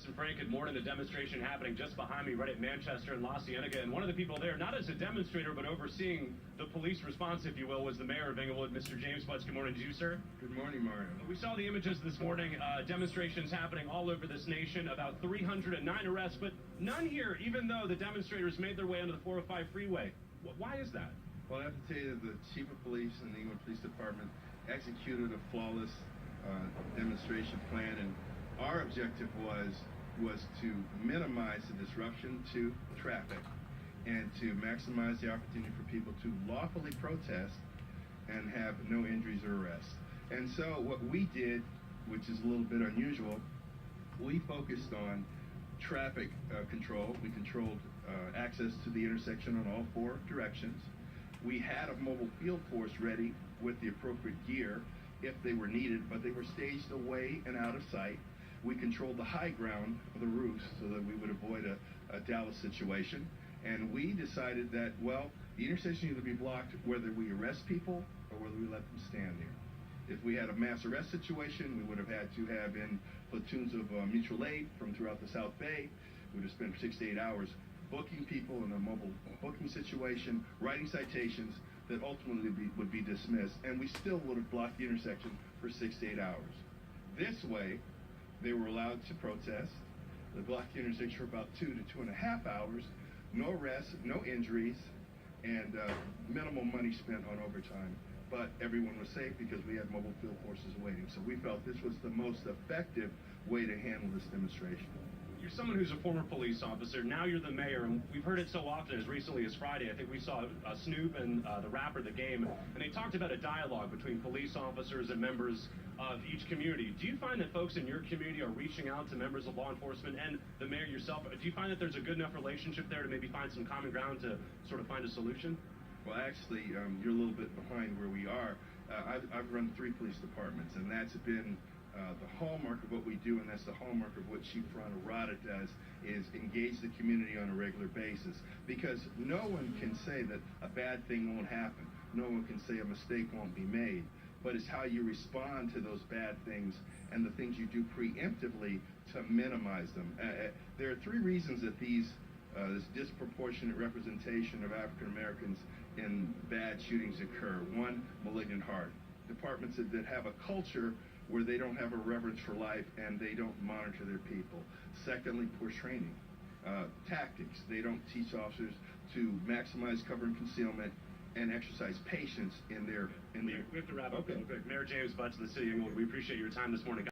and Frank, good morning. The demonstration happening just behind me right at Manchester and La Cienega. And one of the people there, not as a demonstrator, but overseeing the police response, if you will, was the Mayor of Inglewood, Mr. James Butts. Good morning to you, sir. Good morning, Mario. We saw the images this morning, demonstrations happening all over this nation, about 309 arrests, but none here, even though the demonstrators made their way onto the 405 freeway. Why is that? Well, I have to tell you, the Chief of Police and the Englewood Police Department executed a flawless demonstration plan, and our objective was to minimize the disruption to traffic and to maximize the opportunity for people to lawfully protest and have no injuries or arrests. And so what we did, which is a little bit unusual, we focused on traffic control. We controlled access to the intersection on all four directions. We had a mobile field force ready with the appropriate gear if they were needed, but they were staged away and out of sight. We controlled the high ground of the roofs so that we would avoid a Dallas situation. And we decided that, well, the intersection needed to be blocked whether we arrest people or whether we let them stand there. If we had a mass arrest situation, we would have had to have in platoons of mutual aid from throughout the South Bay. We would have spent 6 to 8 hours booking people in a mobile booking situation, writing citations that ultimately would be dismissed, and we still would have blocked the intersection for 6 to 8 hours. This way, they were allowed to protest. They blocked the intersection for about 2 to 2.5 hours, no arrests, no injuries, and minimal money spent on overtime. But everyone was safe because we had mobile field forces waiting. So we felt this was the most effective way to handle this demonstration. You're someone who's a former police officer. Now you're the mayor, and we've heard it so often. As recently as Friday, I think we saw Snoop and the rapper The Game, and they talked about a dialogue between police officers and members of each community. Do you find that folks in your community are reaching out to members of law enforcement and the mayor yourself? Do you find that there's a good enough relationship there to maybe find some common ground to sort of find a solution? Well, actually, you're a little bit behind where we are. I've run 3 police departments, and that's been the hallmark of what we do, and that's the hallmark of what Chief Rada does, is engage the community on a regular basis. Because no one can say that a bad thing won't happen. No one can say a mistake won't be made. But it's how you respond to those bad things and the things you do preemptively to minimize them. There are 3 reasons that this disproportionate representation of African Americans in bad shootings occur. 1, malignant heart. Departments that have a culture where they don't have a reverence for life and they don't monitor their people. Secondly, poor training. Tactics. They don't teach officers to maximize cover and concealment and exercise patience in their... We have to wrap up real quick. Mayor James Butts of the City of Inglewood, we appreciate your time this morning.